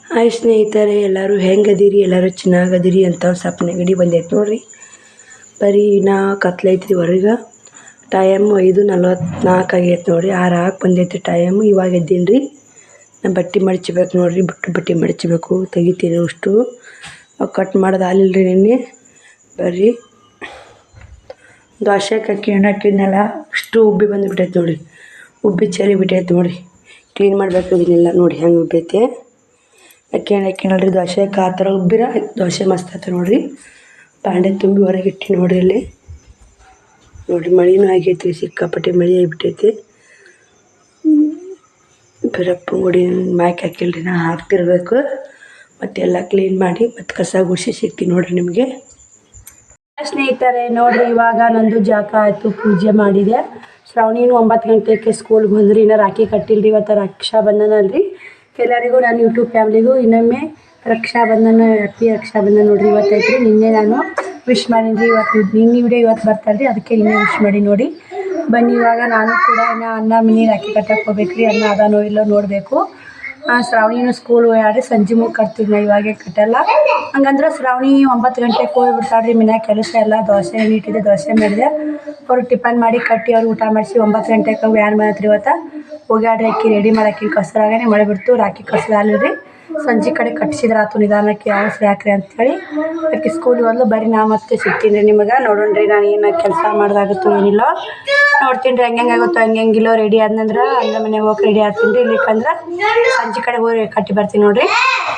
Hi ಸ್ನೇಹಿತರೆ, ಎಲ್ಲರೂ ಹೆಂಗದಿರಿ? ಎಲ್ಲರೂ ಚೆನ್ನಾಗದಿರಿ ಅಂತ ಸ್ವಲ್ಪ ನೆಗಡಿ ಬಂದೈತೆ ನೋಡ್ರಿ. ಬರೀ ನಾ ಕತ್ಲೈತ್ರಿ ಹೊರಗೆ. ಟೈಮ್ 5:44 ಆಗೈತೆ ನೋಡ್ರಿ. 6 ಆಗಿ ಬಂದೈತಿ ಟೈಮ್. ಇವಾಗ ಎದ್ದೀನಿ ರೀ. ನಾನು ಬಟ್ಟೆ ಮಡ್ಚಬೇಕು ನೋಡ್ರಿ. ಬಟ್ಟೆ ಮಡ್ಚಬೇಕು, ತೆಗಿತೀನಿ ಅಷ್ಟು. ಕಟ್ ಮಾಡೋದು ಆಗಲಿಲ್ಲ ರೀ ನಿನ್ನೆ. ಬರ್ರಿ ದೋಸೆ ಹಾಕಿದ್ನಲ್ಲ, ಅಷ್ಟು ಉಬ್ಬಿ ಬಂದುಬಿಟ್ಟೈತೆ ನೋಡಿರಿ. ಉಬ್ಬಿ ಚಲಿ ಬಿಟ್ಟೈತೆ ನೋಡಿರಿ. ಕ್ಲೀನ್ ಮಾಡಬೇಕು ಇದನ್ನೆಲ್ಲ. ನೋಡಿ ಹೆಂಗೆ ಉಬ್ಬೈತೆ. ಹಾಕ್ಯಾನಲ್ರಿ ದೋಸೆಗೆ. ಆ ಥರ ಉಬ್ಬಿರ ದೋಸೆ ಮಸ್ತ್ ಆಯ್ತು ನೋಡಿರಿ. ಬಾಂಡೆ ತುಂಬಿ ಹೊರಗೆ ಇಟ್ಟು ನೋಡಿರಿ ಅಲ್ಲಿ. ನೋಡಿರಿ ಮಳೆನೂ ಆಗೈತಿ, ಸಿಕ್ಕಾಪಟ್ಟೆ ಮಳೆ ಆಗಿಬಿಟ್ಟೈತಿ. ಬರಪ್ಪ ಗುಡಿ ಮ್ಯಾಕೆ ಹಾಕಿಲ್ರಿ, ನಾ ಹಾಕ್ತಿರ್ಬೇಕು. ಮತ್ತೆಲ್ಲ ಕ್ಲೀನ್ ಮಾಡಿ ಮತ್ತು ಕಸ ಗುಡಿಸಿ ಸಿಗ್ತೀನಿ ನೋಡಿರಿ ನಿಮಗೆ. ಸ್ನೇಹಿತರೆ ನೋಡಿರಿ, ಇವಾಗ ನಂದು ಜಾಕ ಆಯಿತು, ಪೂಜೆ ಮಾಡಿದೆ. ಶ್ರಾವಣಿನೂ 9 ಗಂಟೆಗೆ ಸ್ಕೂಲ್ಗೆ ಬಂದ್ರಿ. ಇನ್ನೂ ರಾಖಿ ಕಟ್ಟಿಲ್ರಿ. ಇವತ್ತು ರಕ್ಷಾಬಂಧನ ಅಲ್ರಿ. ಎಲ್ಲರಿಗೂ ನಾನು ಯೂಟ್ಯೂಬ್ ಫ್ಯಾಮ್ಲಿಗೂ ಇನ್ನೊಮ್ಮೆ ರಕ್ಷಾಬಂಧನ, ಹ್ಯಾಪಿ ರಕ್ಷಾಬಂಧನ ನೋಡಿರಿ. ಇವತ್ತೈತ್ರಿ. ನಿನ್ನೆ ನಾನು ವಿಶ್ ಮಾಡೀನಿ. ಇವತ್ತು ನಿನ್ನೆ ವಿಡಿಯೋ ಇವತ್ತು ಬರ್ತಾಯಿಲ್ರಿ, ಅದಕ್ಕೆ ನಿನ್ನೆ ವಿಶ್ ಮಾಡಿ ನೋಡಿ. ಬನ್ನಿ ಇವಾಗ ನಾನು ಕೂಡ ಅನ್ನ ಮನೆ ರಾಖಿ ಕಟ್ಟಕ್ಕೆ ಹೋಗ್ಬೇಕು ರೀ. ಅನ್ನ ಅದಾನೋ ಇಲ್ಲೋ ನೋಡಬೇಕು. ಶ್ರಾವಣಿನೂ ಸ್ಕೂಲ್ ಹೋಗ್ಯಾಡ್ರಿ. ಸಂಜೆ ಮುಗಿ ಕಟ್ತೀವಿ ನಾವು, ಇವಾಗೆ ಕಟ್ಟಲ್ಲ. ಹಂಗಂದ್ರೆ ಶ್ರಾವಣಿ 9 ಗಂಟೆಗೆ ಹೋಗ್ಬಿಡ್ತಾಳ್ರಿ. ಮನ್ಯಾಗ ಕೆಲಸ ಎಲ್ಲ, ದೋಸೆ ನೀಟಿದೆ, ದೋಸೆ ಮಾಡಿದೆ. ಅವ್ರಿಗೆ ಟಿಫನ್ ಮಾಡಿ ಕಟ್ಟಿ ಅವ್ರಿಗೆ ಊಟ ಮಾಡಿಸಿ 9 ಗಂಟೆಗೆ ವ್ಯಾನ್ ಬಂದತ್ರಿ. ಇವತ್ತು ಹೋಗ್ಯಾಡ್ರಿ. ಅಕ್ಕಿ ರೆಡಿ ಮಾಡಾಕಿ ಕಸ್ರಾಗೇ ಮಳೆ ಬಿಡ್ತು. ರಾಖಿ ಕಸ್ರಾಲಿರಿ. ಸಂಜೆ ಕಡೆ ಕಟ್ಸಿದ್ರೆ ಆತು ನಿಧಾನಕ್ಕೆ, ಅವಸರ ಯಾಕ್ರಿ ಅಂಥೇಳಿ ಅಕ್ಕಿ ಸ್ಕೂಲಿಗೆ ಹೋದ್ಲು. ಬರೀ ನಾ ಮತ್ತೆ ಸಿಗ್ತೀನಿ ರೀ ನಿಮಗೆ. ನೋಡೋಣ್ರಿ ನಾನು ಏನು ಕೆಲಸ ಮಾಡ್ದಾಗುತ್ತೋ ಏನಿಲ್ಲ ನೋಡ್ತೀನಿ ರೀ. ಹೆಂಗಾಗುತ್ತೋ ಹೆಂಗಿಲ್ಲೋ. ರೆಡಿ ಆದ್ನಂದ್ರೆ ಅನ್ನ ಮನೆಗೆ ಹೋಗಿ ರೆಡಿ ಆಗ್ತೀನಿ ರೀ. ಇಲ್ಲಿಕಂದ್ರೆ ಸಂಜೆ ಕಡೆ ಹೋಗಿ ಕಟ್ಟಿ ಬರ್ತೀನಿ ನೋಡಿರಿ.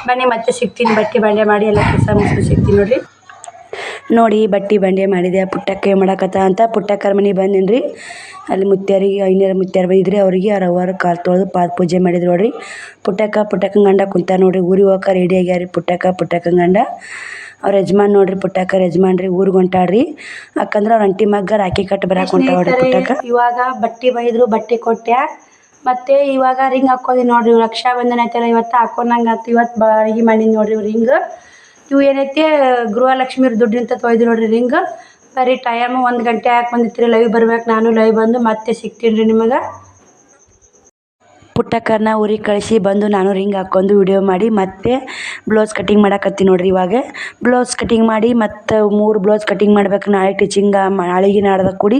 ಬನ್ನಿ ಮತ್ತೆ ಸಿಗ್ತೀನಿ. ಬಟ್ಟೆ ಬಂಡೆ ಮಾಡಿ ಎಲ್ಲ ಕೆಲಸ ಮುಗಿಸಿ ಸಿಗ್ತೀನಿ ನೋಡಿರಿ. ನೋಡಿ ಬಟ್ಟೆ ಬಂಡೆ ಮಾಡಿದೆ. ಪುಟ್ಟಕ್ಕೆ ಮಾಡಾಕತ್ತ ಅಂತ ಪುಟ್ಟಕ್ಕರ ಮನೆಗೆ ಬಂದೀನಿ ರೀ. ಅಲ್ಲಿ ಮುತ್ಯಾರಿಗೆ ಐನೂರು ಮುತ್ಯಾರು ಬಂದಿದ್ರಿ. ಅವರಿಗೆ ಅವ್ರ ಕಾಲು ತೊಳೆದು ಪಾದ ಪೂಜೆ ಮಾಡಿದ್ರು ನೋಡಿರಿ. ಪುಟ್ಟಕ್ಕನ ಗಂಡ ಕುಂತ ನೋಡಿರಿ. ಊರಿಗೆ ಹೋಗಕ್ಕೆ ರೆಡಿ ಆಗ್ಯಾರ ರೀ. ಪುಟ್ಟಕ್ಕನ ಗಂಡ ಅವ್ರ ಯಜಮಾನ್ ನೋಡಿರಿ. ಪುಟ್ಟಕ್ಕರ ಯಜಮಾನ್ರಿ ಊರಿಗೆ ಹೊಂಟಾಡ್ರಿ. ಯಾಕಂದ್ರೆ ಅವ್ರ ಅಂಟಿ ಮಗ್ಗ ರಾಖಿ ಕಟ್ಟಿ ಬರಕ್ಕೆ ಹೊಂಟಾಡ್ರಿ ಪುಟ್ಟಕ್ಕ. ಇವಾಗ ಬಟ್ಟೆ ಬೈದ್ರು, ಬಟ್ಟೆ ಕೊಟ್ಟೆ. ಮತ್ತು ಇವಾಗ ರಿಂಗ್ ಹಾಕೋದಿ ನೋಡಿರಿ. ರಕ್ಷಾಬಂಧನ ಐತಲ್ಲ ಇವತ್ತು, ಹಾಕೊಂಡಂಗೆ ಆಯ್ತು. ಇವತ್ತು ಅಡುಗೆ ಮಾಡೀನಿ ನೋಡಿರಿ ರಿಂಗ್. ಇವು ಏನೈತಿ ಗೃಹಲಕ್ಷ್ಮಿ ದುಡ್ಡಿಂತ ತೊಯ್ದು ನೋಡಿರಿ ರಿಂಗ್. ಬರೀ ಟೈಮ್ 1 ಗಂಟೆ ಹಾಕಿ ಬಂದಿತ್ತು ರೀ. ಲೈವ್ ಬರ್ಬೇಕು. ನಾನು ಲೈವ್ ಬಂದು ಮತ್ತೆ ಸಿಗ್ತೀನಿ ರೀ ನಿಮಗೆ. ಪುಟ್ಟಕ್ಕರನ್ನ ಊರಿಗೆ ಕಳಿಸಿ ಬಂದು ನಾನು ರಿಂಗ್ ಹಾಕ್ಕೊಂಡು ವಿಡಿಯೋ ಮಾಡಿ ಮತ್ತೆ ಬ್ಲೌಸ್ ಕಟಿಂಗ್ ಮಾಡಕತ್ತೀನಿ ನೋಡಿರಿ. ಇವಾಗ ಬ್ಲೌಸ್ ಕಟಿಂಗ್ ಮಾಡಿ ಮತ್ತು 3 ಬ್ಲೌಸ್ ಕಟಿಂಗ್ ಮಾಡ್ಬೇಕು. ನಾಳೆ ಟೀಚಿಂಗ್, ನಾಳೆಗೆ ನಾಡ್ದಾಗ ಕೂಡಿ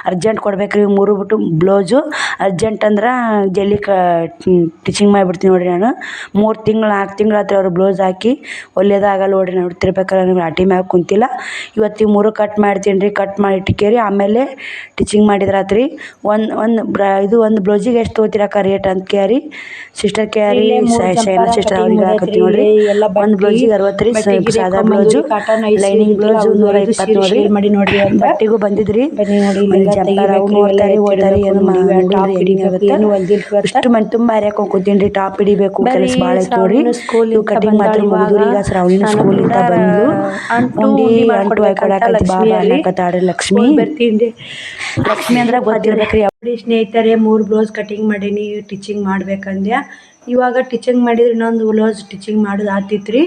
ಅರ್ಜೆಂಟ್ ಕೊಡ್ಬೇಕು ರೀ. 3 ಬಿಟ್ಟು ಬ್ಲೌಸು ಅರ್ಜೆಂಟ್ ಅಂದ್ರೆ ಜಲ್ದಿ ಟೀಚಿಂಗ್ ಮಾಡಿಬಿಡ್ತೀನಿ ನೋಡಿರಿ. ನಾನು 3 ತಿಂಗಳು 4 ತಿಂಗಳು ಆತ್ರಿ ಅವ್ರು ಬ್ಲೌಸ್ ಹಾಕಿ. ಒಳ್ಳೆಯದಾಗಲ್ಲ ನೋಡಿರಿ. ನೋಡ್ತಿರ್ಬೇಕಾದ್ರೆ ನೀವು ರಾಟಿ ಮ್ಯಾಗ ಕುಂತಿಲ್ಲ. ಇವತ್ತು 3 ಕಟ್ ಮಾಡ್ತೀನಿ ರೀ. ಕಟ್ ಮಾಡಿ ಇಟ್ಕೇರಿ ಆಮೇಲೆ ಟೀಚಿಂಗ್ ಮಾಡಿದ್ರಾತ್ರಿ. ಒಂದು ಬ್ಲೌಸಿಗೆ ಎಷ್ಟು ತೊಗೋತೀರಕ್ಕ ರೇಟ್ ಅಂತ ಕೇರಿ ಸಿಸ್ಟರ್ ಕೇರಿ ಶೈನಾ ಸಿಸ್ಟರ್ ಅವ್ರಿಗೆ ಹಾಕತ್ತಿ ನೋಡ್ರಿ. ಒಂದು ಬ್ಲೌಸಿಗೆ 60 ರೀ. ಸಾದಾ ಬ್ಲೌಸು, ಲೈನಿಂಗ್ ಬ್ಲೌಸು 120 ನೋಡ್ರಿ. ಬಟ್ಟೆಗೂ ಬಂದಿದ್ರಿ. ಜಂಪರ್ ಅವು ನೋಡ್ತಾರೆ ಓದ್ತಾರೆ. ಏನು ಇಷ್ಟು ಮಂದಿ ತುಂಬ ಹರಿಯಕ್ಕೆ ಹೋಗ್ತೀನಿ ರೀ. ಟಾಪ್ ಹಿಡಿಬೇಕು, ಕೆಲಸ ಭಾಳ ಐತೆ ನೋಡ್ರಿ. ಇವು ಕಟಿಂಗ್ ಮಾತ್ರ ಮುಗಿದು ಈಗ ಶ್ರಾವಣಿನ ಸ್ಕೂಲಿಂದ ಬಂದು ಉಂಡಿ ಅಂಟು ಹಾಕೊಡಕತ್ತಿ ಬಾ ಅನ್ನಕತ್ತಾಡ್ರಿ ಲಕ್ಷ್ಮಿ. ಲಕ್ಷ್ಮಿ ಅಂದ್ರೆ ಗೊತ್ತಿರ್ಬೇಕ್ರಿ. ಸ್ನೇಹಿತರೆ 3 ಬ್ಲೌಸ್ ಕಟಿಂಗ್ ಮಾಡೀನಿ. ಟೀಚಿಂಗ್ ಮಾಡ್ಬೇಕಂದ್ಯಾ. ಇವಾಗ ಟೀಚಿಂಗ್ ಮಾಡಿದ್ರೆ ಇನ್ನೊಂದು ಬ್ಲೌಸ್ ಟೀಚಿಂಗ್ ಮಾಡೋದು ಆತಿತ್ತು ರೀ.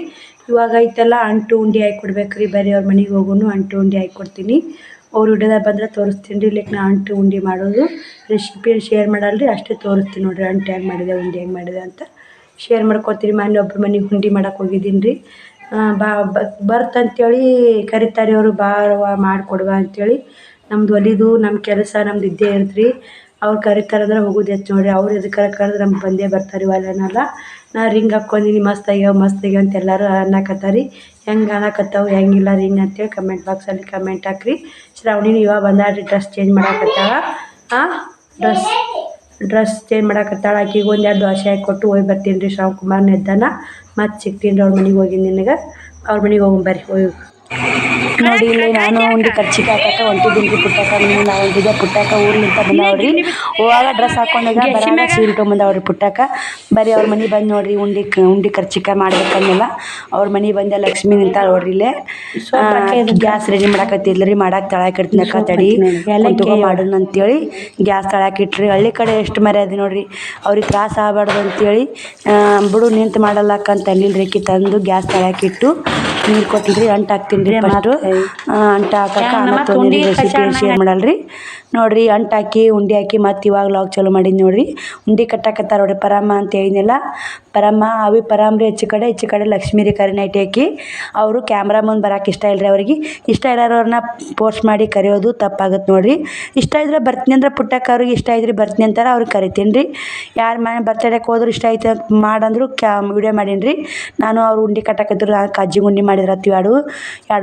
ಇವಾಗ ಐತೆಲ್ಲ ಅಂಟು ಉಂಡಿ ಹಾಕಿ ಕೊಡ್ಬೇಕು ರೀ. ಬರೀ ಅವ್ರ ಮನೆಗೆ ಹೋಗೋನು ಅಂಟು ಉಂಡಿ ಹಾಕಿ ಕೊಡ್ತೀನಿ. ಅವ್ರು ವಿಡಿಯೋದಾಗ ಬಂದ್ರೆ ತೋರಿಸ್ತೀನಿ ರೀ. ಇಲ್ಲಿಕ್ಕೆ ನಾ ಅಂಟು ಉಂಡಿ ಮಾಡೋದು ರೆಸಿಪಿ ಶೇರ್ ಮಾಡಲ್ರಿ, ಅಷ್ಟೇ ತೋರಿಸ್ತೀನಿ ನೋಡಿರಿ. ಅಂಟು ಹೆಂಗೆ ಮಾಡಿದೆ, ಉಂಡಿ ಹೆಂಗೆ ಮಾಡಿದೆ ಅಂತ ಶೇರ್ ಮಾಡ್ಕೊತೀರಿ. ಮೊನ್ನೆ ಒಬ್ಬರು ಮನೆಗೆ ಉಂಡಿ ಮಾಡೋಕೆ ಹೋಗಿದ್ದೀನಿ ರೀ. ಬರ್ತಂತೇಳಿ ಕರಿತಾರೆ ಅವರು, ಬಾರವ್ವ ಮಾಡಿಕೊಡುವ ಅಂತೇಳಿ. ನಮ್ದು ಒಲಿದು ನಮ್ಮ ಕೆಲಸ ನಮ್ದು ಇದ್ದೇ ಇರ್ತ್ರಿ. ಅವ್ರು ಕರಿತಾರಂದ್ರೆ ಹೋಗೋದು ಹೆಚ್ಚು ನೋಡಿರಿ. ಅವ್ರು ಎದಕ್ಕೆ ಕರೆದ್ರೆ ನಮ್ಗೆ ಬಂದೇ ಬರ್ತಾರೆ. ಒಲೆನಲ್ಲ ನಾ ರಿಂಗ್ ಹಾಕ್ಕೊಂಡಿನಿ, ಮಸ್ತ್ ಆಗ್ಯಾವ ಅಂತ ಎಲ್ಲರೂ ಅನ್ನಕತ್ತಾರೆ. ಹೆಂಗೆ ಅನ್ನಕತ್ತಾವು ಹೆಂಗಿಲ್ಲ ರಿಂಗ್ ಅಂತೇಳಿ ಕಮೆಂಟ್ ಬಾಕ್ಸಲ್ಲಿ ಕಮೆಂಟ್ ಹಾಕ್ರಿ. ಶ್ರಾವಣಿನೂ ಇವಾಗ ಬಂದಾಡ್ರಿ. ಡ್ರೆಸ್ ಚೇಂಜ್ ಮಾಡಾಕತ್ತಾಳ. ಡ್ರೆಸ್ ಚೇಂಜ್ ಮಾಡಾಕತ್ತಾಳ. ಆಕಿಗೆ 1-2 ದೋಸೆ ಹಾಕಿ ಕೊಟ್ಟು ಹೋಗಿ ಬರ್ತೀನಿ ರೀ. ಶ್ರಾವಣಕುಮಾರ್ನ ಎದ್ದಾನ ಮತ್ತೆ ಸಿಗ್ತೀನಿ ರೀ. ಅವ್ರ ಮನೆಗೆ ಹೋಗಿ ನಿನಗೆ ಅವ್ರ ಮನೆಗೆ ಹೋಗಿ ಬರ್ರಿ. ಹೋಗಿ ನೋಡಿ ಇಲ್ಲಿ ನಾನು ಉಂಡಿ ಖರ್ಚಿಗೆ ಹಾಕಕ್ಕೆ ಹೊಂಟಿದ್ದೀನಿ ರೀ. ಪುಟ್ಟಕ್ಕ ಮನೆಯಿಂದ ಹೊಂಟಿದ್ದೆ. ಪುಟ್ಟಕ್ಕ ಊರ್ಲಿಂತ ಬಂದವ್ರಿ. ಹೋಗಾಗ ಡ್ರೆಸ್ ಹಾಕೊಂಡಾಗ ಬರಾಗ ಸೀರೆ ತೊಗೊಂಬಂದವ್ರಿ ಪುಟ್ಟಕ್ಕ. ಬರೀ ಅವ್ರ ಮನೆಗೆ ಬಂದು ನೋಡ್ರಿ. ಉಂಡಿ ಖರ್ಚಿಕ ಮಾಡ್ಬೇಕಂದೆಲ್ಲ ಅವ್ರ ಮನೆಗೆ ಬಂದೆ. ಲಕ್ಷ್ಮಿ ನಿಂತ ನೋಡ್ರಿ ಇಲ್ಲೇ. ಗ್ಯಾಸ್ ರೆಡಿ ಮಾಡಾಕತ್ತಿದ್ಲ ರೀ. ಮಾಡಕ್ಕೆ ತಳಕ್ಕೆ ಇಡ್ತೀನಕ್ಕ ತಡಿ ಮಾಡೋಣ ಅಂತೇಳಿ ಗ್ಯಾಸ್ ತಳಕ್ಕೆ ಇಟ್ರಿ. ಹಳ್ಳಿ ಕಡೆ ಎಷ್ಟು ಮರ್ಯಾದೆ ನೋಡ್ರಿ. ಅವ್ರಿಗೆ ತ್ರಾಸ ಆಗಬಾರ್ದು ಅಂತೇಳಿ ಬಿಡು ನಿಂತು ಮಾಡಲ್ಲಕ್ಕ ಅಂತ ಅಲ್ಲಿಲ್ಲ ರೇಖಿ ತಂದು ಗ್ಯಾಸ್ ತಳಕ್ಕೆ ಇಟ್ಟು ನೀರು ಕೊಟ್ಟಿದ್ರಿ. ಅಂಟು ಹಾಕ್ತೀನಿ ರೀ. ಫಸ್ಟು ಅಂಟು ಹಾಕಕ್ಕೆ ಆಮೇಲೆ ರೆಸಿಪಿ ಶೇರ್ ಮಾಡಲ್ರಿ. ನೋಡಿರಿ ಅಂಟು ಹಾಕಿ ಉಂಡೆ ಹಾಕಿ ಮತ್ತು ಇವಾಗ ಲಾಗ್ ಚಾಲೂ ಮಾಡಿದ್ದು ನೋಡಿರಿ. ಉಂಡೆ ಕಟ್ಟಾಕತ್ತಾರ ನೋಡಿರಿ. ಪರಮ್ಮ ಅಂತ ಹೇಳಿದ್ನಲ್ಲ, ಪರಮ್ಮ ಅವಿ ಪರಮ್ರಿ ಹೆಚ್ಚು ಕಡೆ ಲಕ್ಷ್ಮೀ ರೀ ಕರಿ ನೈಟಿ ಹಾಕಿ. ಅವರು ಕ್ಯಾಮ್ರಾ ಮುಂದೆ ಬರೋಕೆ ಇಷ್ಟ ಇಲ್ಲರಿ ಅವ್ರಿಗೆ. ಇಷ್ಟ ಇರೋರನ್ನ ಪೋಸ್ಟ್ ಮಾಡಿ ಕರೆಯೋದು ತಪ್ಪಾಗುತ್ತೆ ನೋಡಿರಿ. ಇಷ್ಟ ಇದ್ರೆ ಬರ್ತೀನಿ ಅಂದ್ರೆ ಪುಟ್ಟಕ್ಕ ಅವ್ರಿಗೆ ಇಷ್ಟ ಇದ್ರಿ ಬರ್ತೀನಿ ಅಂತಾರೆ, ಅವ್ರಿಗೆ ಕರಿತೀನಿ ರೀ. ಯಾರು ಮನೆ ಬರ್ತಡೇಗೆ ಹೋದ್ರು ಇಷ್ಟ ಐತೆ ಅಂತ ಮಾಡಂದ್ರು ವಿಡಿಯೋ ಮಾಡೀನಿ ರೀ. ನಾನು ಅವ್ರು ಉಂಡೆ ಕಟ್ಟಾಕತ್ತಿದ್ರು, ಕಾಜಿ ಗುಂಡಿ ಮಾಡಿದ್ರೆ ಎರಡು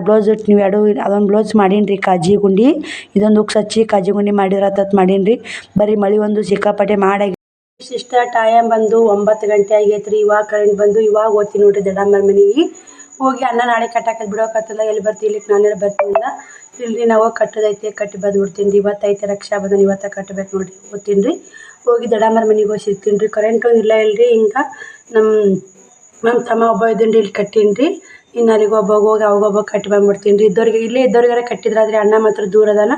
ಬ್ಲೌಸ್ ಇಟ್ಟು ನೀವು ಅದೊಂದು ಬ್ಲೌಸ್ ಮಾಡೀನಿ ರೀ ಕಾಜಿ ಗುಂಡಿ. ಇದೊಂದು ಉಕ್ಸ್ ಹಚ್ಚಿ ಕಾಜಿ ಗುಂಡಿ ಮಾಡಿದ್ರೆ ಮಾಡೀನಿ ರೀ. ಬರೀ ಮಳೆ ಒಂದು ಸಿಕ್ಕಾಪಟ್ಟೆ ಮಾಡಿ ಇಷ್ಟ. ಟೈಮ್ ಬಂದು 9 ಗಂಟೆ ಆಗೈತೆ ರೀ. ಇವಾಗ ಕರೆಂಟ್ ಬಂದು ಇವಾಗ ಹೋಗ್ತೀನಿ ನೋಡಿರಿ ದೊಡ್ಡಮ್ಮರ ಮನೆಗೆ. ಹೋಗಿ ಅನ್ನ ನಾಳೆ ಕಟ್ಟಾಕತ್ ಬಿಡೋಕತ್ತಲ್ಲ, ಎಲ್ಲಿ ಬರ್ತೀನಿ ಇಲ್ಲಿಗೆ ನಾನೆಲ್ಲ ಬರ್ತೀನಿ ಇಲ್ರಿ ನಾವು ಕಟ್ಟೋದೈತೆ ಕಟ್ಟಿ ಬಂದುಬಿಡ್ತೀನಿ ರೀ. ಇವತ್ತೈತೆ ರಕ್ಷಾ ಬಂಧನ, ಇವತ್ತು ಕಟ್ಟಬೇಕು ನೋಡಿರಿ. ಹೋಗ್ತೀನಿ ರೀ. ಹೋಗಿ ದೊಡ್ಡಮ್ಮರ ಮನೆಗೆ ಹೋಗಿ ಸಿಗ್ತೀನಿ ರೀ. ಕರೆಂಟು ಇಲ್ರಿ. ಹಿಂಗೆ ನಮ್ಮ ತಮ್ಮ ಒಬ್ಬ ಇದ್ದೀನಿ ರೀ, ಇಲ್ಲಿ ಕಟ್ಟೀನಿ ರೀ. ಇನ್ನು ಅಲ್ಲಿಗೆ ಹೋಗಿ ಅವಾಗೊಬ್ಬ ಕಟ್ಟಿ ಬಂದುಬಿಡ್ತೀನಿ ರೀ. ಇದ್ದವ್ರಿಗಾರ ಕಟ್ಟಿದ್ರಾದ್ರೆ ಅಣ್ಣ ಮಾತ್ರ ದೂರ ಅದಾನ.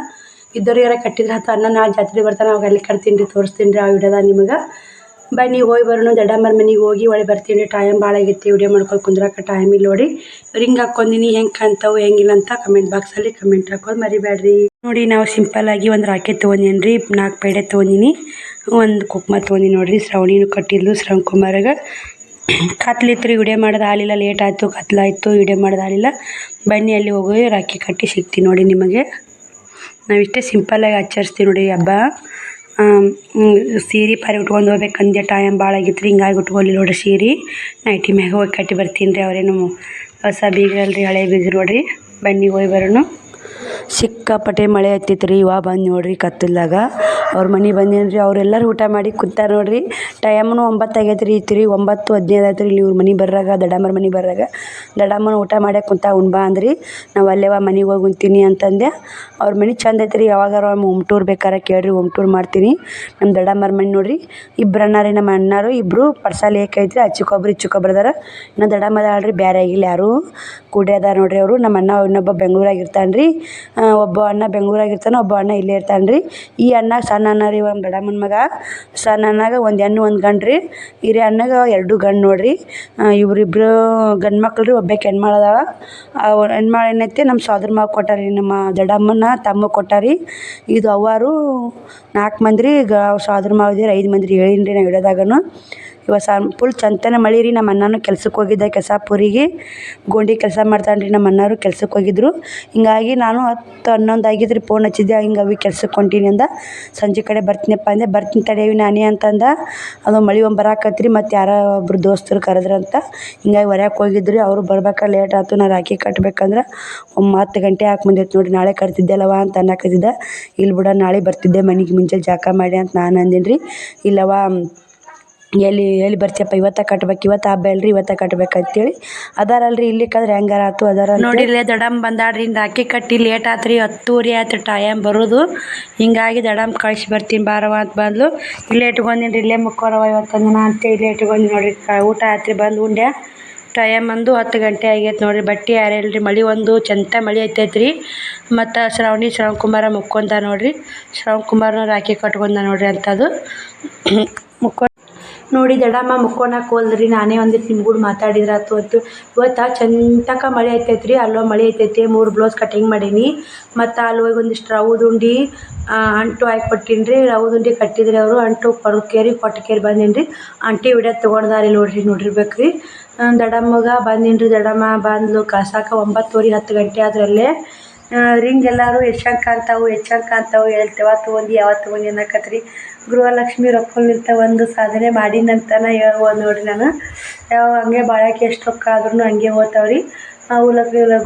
ಇದ್ದವ್ರಿಗಾರ ಕಟ್ಟಿದ್ರೆ ಆಯ್ತು. ಅಣ್ಣ ನಾಳೆ ಜಾತ್ರೆ ಬರ್ತಾನೆ, ಅವಾಗ ಅಲ್ಲಿ ಕಟ್ತೀನಿ ರೀ, ತೋರಿಸ್ತೀನಿ ರೀ ಆ ವಿಡಿಯೋದ ನಿಮಗೆ. ಬನ್ನಿ ಹೋಗಿ ಬರೋಣ. ದೊಡ್ಡಮ್ಮರ ಮನೆಗೆ ಹೋಗಿ ಒಳ್ಳೆ ಬರ್ತೀನಿ ರೀ. ಟೈಮ್ ಭಾಳ ಆಗೈತಿ, ವಿಡಿಯೋ ಮಾಡ್ಕೊಂಡು ಕುಂದ್ರಕ್ಕೆ ಟೈಮ್ ಇಲ್ಲ ನೋಡಿ. ರಿಂಗ್ ಹಾಕ್ಕೊಂಡಿನಿ, ಹೆಂಗೆ ಕಾಣ್ತಾವೆ ಹೆಂಗಿಲ್ಲ ಅಂತ ಕಮೆಂಟ್ ಬಾಕ್ಸಲ್ಲಿ ಕಮೆಂಟ್ ಹಾಕೋದು ಮರಿಬೇಡ್ರಿ. ನೋಡಿ ನಾವು ಸಿಂಪಲ್ಲಾಗಿ ಒಂದು ರಾಕೆಟ್ ತೊಗೊಂಡೀನಿ ರೀ, 4 ಪೇಡೆ ತೊಗೊಂಡಿನಿ, ಒಂದು ಕುಕ್ಮ ತೊಗೊಂಡಿನಿ ನೋಡಿರಿ. ಶ್ರಾವಣಿನೂ ಕಟ್ಟಿದ್ಲು ಶ್ರವಣ್ ಕುಮಾರ್ಗೆ. ಕತ್ಲಿತ್ತು ರೀ, ವಿಡಿಯೋ ಮಾಡೋದು ಆಗಲಿಲ್ಲ, ಲೇಟ್ ಆಯಿತು, ಕತ್ಲಾಯಿತು, ವಿಡಿಯೋ ಮಾಡೋದು ಆಗಲಿಲ್ಲ. ಬನ್ನಿ ಅಲ್ಲಿ ಹೋಗಿ ರಾಖಿ ಕಟ್ಟಿ ಸಿಗ್ತೀನಿ ನೋಡಿ ನಿಮಗೆ. ನಾವಿಷ್ಟೇ ಸಿಂಪಲ್ಲಾಗಿ ಆಚರಿಸ್ತೀವಿ ನೋಡಿ ಹಬ್ಬ. ಸೀರೆ ಪಾರಿ ಉಟ್ಕೊಂಡು ಹೋಗ್ಬೇಕಂದೆ ಟೈಮ್ ಭಾಳ ಆಗಿತ್ತು ರೀ, ಹಿಂಗಾಗಿ ಉಟ್ಕೊಳ್ಳಿ ನೋಡಿರಿ ಸೀರೆ. ನೈಟಿ ಮ್ಯಾಗ ಹೋಗಿ ಕಟ್ಟಿ ಬರ್ತೀನಿ ರೀ. ಅವರೇನು ಹೊಸ ಬೀಗ್ರಲ್ರಿ, ಹಳೆ ಬೀಗ್ರು ನೋಡಿರಿ. ಬನ್ನಿ ಹೋಗಿ ಬರೋಣ. ಸಿಕ್ಕಾಪಟ್ಟೆ ಮಳೆ ಹತ್ತಿತ್ತು ರೀ. ಇವಾಗ ಬಂದು ನೋಡಿರಿ ಕತ್ತಲಾಗ ಅವ್ರ ಮನೆ ಬಂದೇನು ರೀ. ಅವರೆಲ್ಲರೂ ಊಟ ಮಾಡಿ ಕುಂತಾರೆ ನೋಡಿರಿ. ಟೈಮ್ನು 9 ಆಗೈತೆ ರೀ. 9:15 ಆಯ್ತು ರೀ. ಇಲ್ಲಿ ಇವ್ರ ಮನೆ ಬರ್ರಾಗ, ದೊಡ್ಡಮ್ಮರ ಮನೆ ಬರ್ರಾಗ ದೊಡ್ಡಮ್ಮನ ಊಟ ಮಾಡೇ ಕುಂತ ಉಣ್ಬಾ ಅಂದ್ರಿ. ನಾವು ಅಲ್ಲೇವ ಮನೆಗೆ ಹೋಗಿ ಉಣ್ತೀನಿ ಅಂತಂದೆ. ಅವ್ರ ಮನೆ ಚಂದ ಐತೆ ರೀ. ಯಾವಾಗಾರ ಹೋಮ್ ಟೂರ್ ಬೇಕಾರೆ ಕೇಳಿರಿ, ಹೋಮ್ ಟೂರ್ ಮಾಡ್ತೀನಿ. ನಮ್ಮ ದೊಡ್ಡಮ್ಮರ ಮನೆ ನೋಡಿರಿ. ಇಬ್ಬರು ಅಣ್ಣ ರೀ, ನಮ್ಮ ಅಣ್ಣಾರು ಇಬ್ಬರು ಪರ್ಸಾಲಿ ಏಕೈತ್ರಿ. ಅಚ್ಚಿಕೊಬ್ರು ಇಚ್ಚಿಕೊಬ್ರು ಅದಾರ. ಇನ್ನು ದೊಡ್ಡಮ್ಮ ಅದಾಳ್ರಿ, ಬೇರೆ ಆಗಿಲ್ಲ ಯಾರು ಕೂಡಿ ಅದಾರ ನೋಡಿರಿ. ಅವರು ನಮ್ಮ ಅಣ್ಣ ಇನ್ನೊಬ್ಬ ಬೆಂಗ್ಳೂರಾಗ ಇರ್ತಾನೆ ರೀ. ಒಬ್ಬ ಅಣ್ಣ ಬೆಂಗ್ಳೂರಾಗ ಇರ್ತಾನೆ, ಒಬ್ಬ ಅಣ್ಣ ಇಲ್ಲೇ ಇರ್ತಾನೆ ರೀ. ಈ ಅಣ್ಣ ಸಣ್ಣ ಅಣ್ಣ ರೀ, ಒಂದು ದೊಡ್ಡಮ್ಮನ ಮಗ. ಸಣ್ಣ ಅಣ್ಣಾಗ ಒಂದು ಹೆಣ್ಣು ಒಂದು ಗಂಡು ರೀ. ಹಿರಿಯ ಅಣ್ಣಗ 2 ಗಂಡು ನೋಡಿರಿ. ಇವರಿಬ್ಬರು ಗಂಡು ಮಕ್ಳು ರೀ. ಒಬ್ಬಾಕೆ ಹೆಣ್ಮಳು ಅದಾಳ. ಹೆಣ್ಮಳು ಏನೈತಿ ನಮ್ಮ ಸೋದರ ಮಾವ ಕೊಟ್ಟಾರ ರೀ, ನಮ್ಮ ದೊಡ್ಡಮ್ಮನ ತಮ್ಮ ಕೊಟ್ಟಾರಿ. ಇದು ಅವ್ವಾರು 4 ಮಂದಿ ರೀ. ಸೋದರ ಮಾವದಿರು 5 ಮಂದಿ ರೀ. ಹೇಳೀನಿ ರೀ ನಾ ವಿಡಿಯೋದಾಗನು. ಇವಾಗ ಫುಲ್ ಚಂತನ ಮಳೆ ರೀ. ನಮ್ಮ ಅಣ್ಣನೂ ಕೆಲ್ಸಕ್ಕೆ ಹೋಗಿದ್ದ ಕೆಸಾಪುರಿಗೆ. ಗೋಂಡಿ ಕೆಲಸ ಮಾಡ್ತಾನೆ ರೀ. ನಮ್ಮ ಅಣ್ಣಾರು ಕೆಲ್ಸಕ್ಕೆ ಹೋಗಿದ್ರು. ಹಿಂಗಾಗಿ ನಾನು 10-11 ಆಗಿದ್ದು ರೀ ಫೋನ್ ಹಚ್ಚಿದ್ದೆ. ಹಿಂಗೆ ಅವಿ ಕೆಲ್ಸಕ್ಕೆ ಹೊಂಟೀನಿ ಅಂದ. ಸಂಜೆ ಕಡೆ ಬರ್ತೀನಪ್ಪ ಅಂದೆ. ಬರ್ತೀನಿ ತಡೆಯವಿ ನಾನೇ ಅಂತಂದ. ಅದು ಮಳೆ ಬರಾಕತ್ರಿ. ಮತ್ತು ಯಾರೋ ಒಬ್ಬರು ದೋಸ್ತರು ಕರೆದ್ರಂತ. ಹಿಂಗಾಗಿ ಹೊರ್ಯಾಕೆ ಹೋಗಿದ್ರು. ಅವರು ಬರ್ಬೇಕಾದ್ರೆ ಲೇಟ್ ಆಯ್ತು. ನಾ ರಾಖಿ ಕಟ್ಬೇಕಂದ್ರೆ 10 ಗಂಟೆ ಹಾಕಿ ಬಂದೈತೆ ನೋಡಿ. ನಾಳೆ ಕಟ್ತಿದ್ದೆಲ್ಲವ ಅಂತ ಅನ್ನಕತ್ತಿದ್ದ. ಇಲ್ಲಿ ಬಿಡ ನಾಳೆ ಬರ್ತಿದ್ದೆ ಮನೆಗೆ ಮುಂಚೆ ಜಾಕ ಮಾಡಿ ಅಂತ ನಾನು ಅಂದೀನಿ ರೀ. ಇಲ್ಲವ ಎಲ್ಲಿ ಬರ್ತೀಯಪ್ಪ, ಇವತ್ತ ಕಟ್ಬೇಕು, ಇವತ್ತು ಹಬ್ಬ ಇಲ್ರಿ, ಇವತ್ತ ಕಟ್ಬೇಕಂತೇಳಿ ಅದಾರಲ್ರಿ. ಇಲ್ಲಿಕ್ಕಾದ್ರೆ ಹೆಂಗಾರ ಆಯ್ತು ಅದಾರ ನೋಡಿ. ಇಲ್ಲೇ ದೊಡ್ಡಮ್ಮ ಬಂದಾಡ್ರಿ. ರಾಖಿ ಕಟ್ಟಿ ಲೇಟ್ ಆಯ್ತು ರೀ. 10:30 ಆಯ್ತು ಟೈಮ್ ಬರೋದು. ಹಿಂಗಾಗಿ ದೊಡ್ಡಮ್ಮ ಕಳಿಸಿ ಬರ್ತೀನಿ ಬಾರವ ಅಂತ ಬಂದ್ಲು. ಇಲ್ಲೇ ಇಟ್ಕೊಂಡೀನಿ ರೀ. ಇಲ್ಲೇ ಮುಕ್ಕೋರವ ಇವತ್ತೊಂದು ದಿನ ಅಂತ ಇಲ್ಲೇ ಇಟ್ಕೊಂಡು ನೋಡಿರಿ. ಊಟ ಆಯ್ತು ರೀ, ಬಂದು ಉಂಡೆ. ಟೈಮ್ ಬಂದು 10 ಗಂಟೆ ಆಗೈತೆ ನೋಡಿರಿ. ಬಟ್ಟೆ ಯಾರಿಲ್ರಿ. ಮಳೆ ಒಂದು ಚಂತ ಮಳೆ ಐತೈತೆ ರೀ. ಮತ್ತು ಶ್ರವಣ್ ಕುಮಾರ ಮುಕ್ಕೊಂತ ನೋಡಿರಿ. ಶ್ರವಣ್ ಕುಮಾರ್ನ ರಾಖಿ ಕಟ್ಕೊಂಡ ನೋಡಿರಿ ಅಂಥದ್ದು ನೋಡಿ. ದೊಡ್ಡಮ್ಮ ಮುಕ್ಕೊಳಕ್ಕೆ ಹೋಲ್ದ್ರಿ. ನಾನೇ ಒಂದಿಟ್ಟು ನಿಮ್ಮ ಕೂಡ ಮಾತಾಡಿದ್ರಾತು ಅಂತು. ಇವತ್ತು ಚಂತಕ ಮಳೆ ಐತೈತೆ ರೀ. ಅಲ್ಲೋ ಮಳೆ ಐತೈತೆ. 3 ಬ್ಲೌಸ್ ಕಟಿಂಗ್ ಮಾಡೀನಿ. ಮತ್ತು ಅಲ್ಲಿ ಹೋಗಿ ಒಂದಿಷ್ಟು ರವ್ದು ಉಂಡೆ ಅಂಟು ಹಾಕಿ ಕೊಟ್ಟೀನಿ ರೀ. ರವ್ದು ಉಂಡೆ ಕಟ್ಟಿದ್ರಿ ಅವರು. ಅಂಟು ಕೊಟ್ಟಕೇರಿ ಬಂದೀನಿ ರೀ. ಆಂಟಿ ವಿಡಿಯೋ ತೊಗೊಂಡಾರಿ ನೋಡಿರ್ಬೇಕು ರೀ. ದೊಡ್ಡಮ್ಮಗ ಬಂದೀನಿ ರೀ. ದೊಡ್ಡಮ್ಮ ಬಂದ್ಲು ಕಳ್ಸಕ್ಕೆ 9:30 10 ಗಂಟೆ ಆದ್ರಲ್ಲೇ. ರಿಂಗ್ ಎಲ್ಲರೂ ಎಷ್ಟು ಕಾಣ್ತಾವೆ ಹೇಳ್ತೇವ ತೊಗೊಂಡು ಯಾವತ್ತು ತೊಗೊಂಡು ಅನ್ನಕತ್ರಿ. ಗೃಹಲಕ್ಷ್ಮಿ ರೊಕ್ಕ ಒಂದು ಸಾಧನೆ ಮಾಡೀನಂತನ ಹೇಳ್ಬೋದು ನೋಡಿರಿ ನಾನು. ಹಂಗೆ ಬಾಳಕ್ಕೆ ಎಷ್ಟು ರೊಕ್ಕ ಆದ್ರೂ ಹಂಗೆ ಹೋಗ್ತಾವ್ರಿ.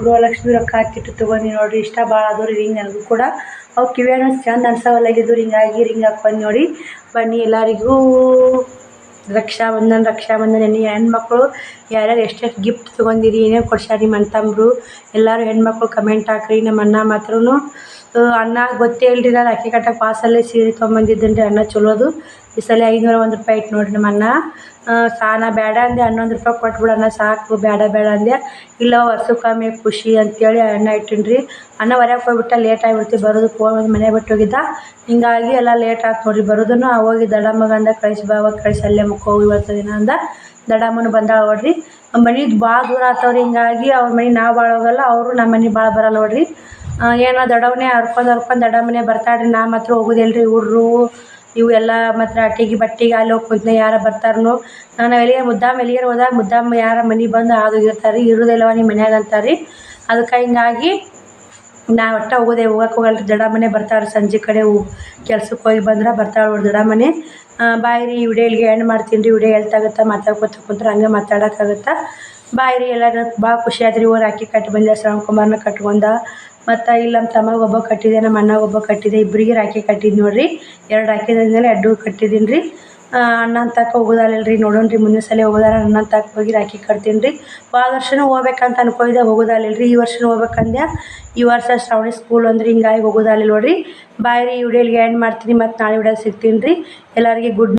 ಗೃಹಲಕ್ಷ್ಮಿ ರೊಕ್ಕ ಹಾಕಿಟ್ಟು ತೊಗೊಂಡು ನೋಡಿರಿ. ಇಷ್ಟ ಭಾಳ ಆದವು ರೀ ರಿಂಗ್ ನನಗೂ ಕೂಡ. ಅವು ಕಿವಿಯಾಗ ಚಂದ ಅನ್ಸವಲ್ಲಾಗಿದ್ದು. ಹಿಂಗಾಗಿ ರಿಂಗ್ ಹಾಕ್ಕೊಂಡು ನೋಡಿ. ಬನ್ನಿ ಎಲ್ಲರಿಗೂ ರಕ್ಷಾಬಂಧನ ಹೆಣ್ಮಕ್ಳು ಯಾರ್ಯಾರು ಎಷ್ಟೆಷ್ಟು ಗಿಫ್ಟ್ ತೊಗೊಂಡಿರಿ, ಏನೇನು ಕೊಡ್ಸ್ಯಾರ ನಿಮ್ಮ ಅಣ್ಣತಮ್ಮರು ಎಲ್ಲರೂ ಹೆಣ್ಮಕ್ಳು ಕಮೆಂಟ್ ಹಾಕ್ರಿ. ನಮ್ಮ ಅಣ್ಣ ಮಾತ್ರ ಅಣ್ಣ ಗೊತ್ತೇ ಇಲ್ರಿ. ನಾನು ರಾಖಿ ಕಟ್ಟಕ್ಕೆ ಪಾಸಲ್ಲೇ ಸೀರೆ ತೊಗೊಂಬಂದಿದ್ದೀನಿ ರೀ. ಅಣ್ಣ ಚಲೋದು. ಈ ಸಲ 501 ರೂಪಾಯಿ ಇಟ್ಟು ನೋಡಿರಿ ನಮ್ಮ ಅಣ್ಣ. ಸಾನ ಬೇಡ ಅಂದೆ. 11 ರೂಪಾಯಿ ಕೊಟ್ಬಿಡು ಅಣ್ಣ ಸಾಕು, ಬೇಡ ಅಂದೆ. ಇಲ್ಲ ವರ್ಷಕ್ಕೊಮ್ಮೆ ಖುಷಿ ಅಂತೇಳಿ ಅಣ್ಣ ಇಟ್ಟೀನಿ ರೀ. ಅಣ್ಣ ಹೊರಗೆ ಹೋಗ್ಬಿಟ್ಟ, ಲೇಟ್ ಆಗಿಬಿಡ್ತು ಬರೋದು. ಫೋನ್ ಒಂದು ಮನೆ ಬಿಟ್ಟು ಹೋಗಿದ್ದ. ಹಿಂಗಾಗಿ ಎಲ್ಲ ಲೇಟ್ ಆಯ್ತು ನೋಡಿರಿ ಬರೋದನ್ನು. ಹೋಗಿ ದೊಡ್ಡಮ್ಮಗ ಅಂದ ಕಳಿಸಿ ಬಾವ ಕಳಿಸಿ ಅಲ್ಲೇ ಹೋಗಿ ಇವತ್ತು ದಿನ ಅಂದ. ದೊಡ್ಡಮ್ಮನ ಬಂದಾಳ ನೋಡಿರಿ. ಮನೆ ಭಾಳ ದೂರ ಆಗ್ತಾವ್ರಿ. ಹಿಂಗಾಗಿ ಅವ್ರ ಮನೆ ನಾವು ಭಾಳ ಹೋಗಲ್ಲ, ಅವರು ನಮ್ಮ ಮನೆ ಭಾಳ ಬರಲ್ಲ ನೋಡಿರಿ. ಏನೋ ದೊಡ್ಡವನೇ ಹರ್ಕೊಂಡು ದೊಡ್ಡಮ್ಮನೆ ಬರ್ತಾಳ್ರಿ. ನಾ ಮಾತ್ರ ಹೋಗೋದಿಲ್ರಿ. ಹುಡ್ರು ಇವು ಎಲ್ಲ ಮಾತ್ರ ಅಟ್ಟಿಗೆ ಬಟ್ಟಿಗೆ ಅಲ್ಲಿ ಹೋಗಿ ಕುಂತ್ನೆ ಯಾರು ಬರ್ತಾರನು. ನಾನು ಎಲ್ಲಿಗೆ ಎಲ್ಲಿಗಾರ ಹೋದಾಗ ಮುದ್ದಾಮ ಯಾರ ಮನೆಗೆ ಬಂದು ಹೋಗಿರ್ತಾರೆ ರೀ. ಇರೋದಿಲ್ಲವ ನಿಮ್ಮ ಮನ್ಯಾಗ ಅಂತಾರೆ ರೀ. ಅದಕ್ಕೆ ಹಿಂಗಾಗಿ ನಾ ಒಟ್ಟು ಹೋಗಕ್ಕೆ ಹೋಗಲ್ರಿ. ದೊಡ್ಡಮ್ಮನೆ ಬರ್ತಾಳೆ ಸಂಜೆ ಕಡೆ ಕೆಲ್ಸಕ್ಕೆ ಹೋಗಿ ಬಂದ್ರೆ ಬರ್ತಾಳೆ ಅವ್ರು ದೊಡ್ಡಮ್ಮನೆ. ಬಾಯ್ ರೀ ವಿಡಿಯೋ ಇಲ್ಲಿಗೆ ಎಂಡ್ ಮಾಡ್ತೀನಿ ರೀ. ವಿಡಿಯೋ ಎಲ್ತಾಗುತ್ತೆ ಮಾತಾಡ್ಕೊತ ಕುಂತ್ರೆ ಹಂಗೆ ಮಾತಾಡೋಕ್ಕಾಗುತ್ತೆ. ಬಾಯ್ ರೀ. ಎಲ್ಲರೂ ಭಾಳ ಖುಷಿ ಆದ್ರಿ. ಇವ್ರು ರಾಖಿ ಕಟ್ಟಿ ಬಂದೆ. ಶ್ರವಣಕುಮಾರ್ನ ಕಟ್ಕೊಂಡ ಮತ್ತು ಇಲ್ಲಿ ನಮ್ಮ ತಮ್ಮಗೆ ಒಬ್ಬ ಕಟ್ಟಿದೆ, ನಮ್ಮ ಅಣ್ಣಗೆ ಒಬ್ಬ ಕಟ್ಟಿದೆ. ಇಬ್ಬರಿಗೆ ರಾಖಿ ಕಟ್ಟಿದ್ದು ನೋಡಿರಿ. 2 ರಾಖಿ ತಂದ್ಮೇಲೆ 2 ಕಟ್ಟಿದ್ದೀನಿ ರೀ. ಅಣ್ಣನ ತಕ್ಕ ಹೋಗೋದಲ್ಲ ರೀ. ನೋಡೋಣ ರೀ ಮುಂದಿನ ಸಲ ಹೋಗೋದಾರ ಅಣ್ಣನ ತಕ್ಕ ಹೋಗಿ ರಾಖಿ ಕಟ್ತೀನಿ ರೀ. ಹೋದ ವರ್ಷವೂ ಹೋಗ್ಬೇಕಂತ ಅನ್ಕೊಂಡಿದ್ದೆ, ಹೋಗೋದಲ್ಲ ರೀ. ಈ ವರ್ಷವೂ ಹೋಗ್ಬೇಕಂದೆ. ಈ ವರ್ಷ ಶ್ರಾವಣಿ ಸ್ಕೂಲ್ ಅಂದ್ರೆ ಹಿಂಗಾಗಿ ಹೋಗೋದಲ್ಲ ನೋಡಿರಿ. ಬಾಯ್ ರೀ. ಈ ವಿಡಿಯೋ ಇಲ್ಲಿಗೆ ಎಂಡ್ ಮಾಡ್ತೀನಿ. ಮತ್ತು ನಾಳೆ ವಿಡಿಯೋ ಸಿಗ್ತೀನಿ ರೀ. ಎಲ್ಲರಿಗೆ ಗುಡ್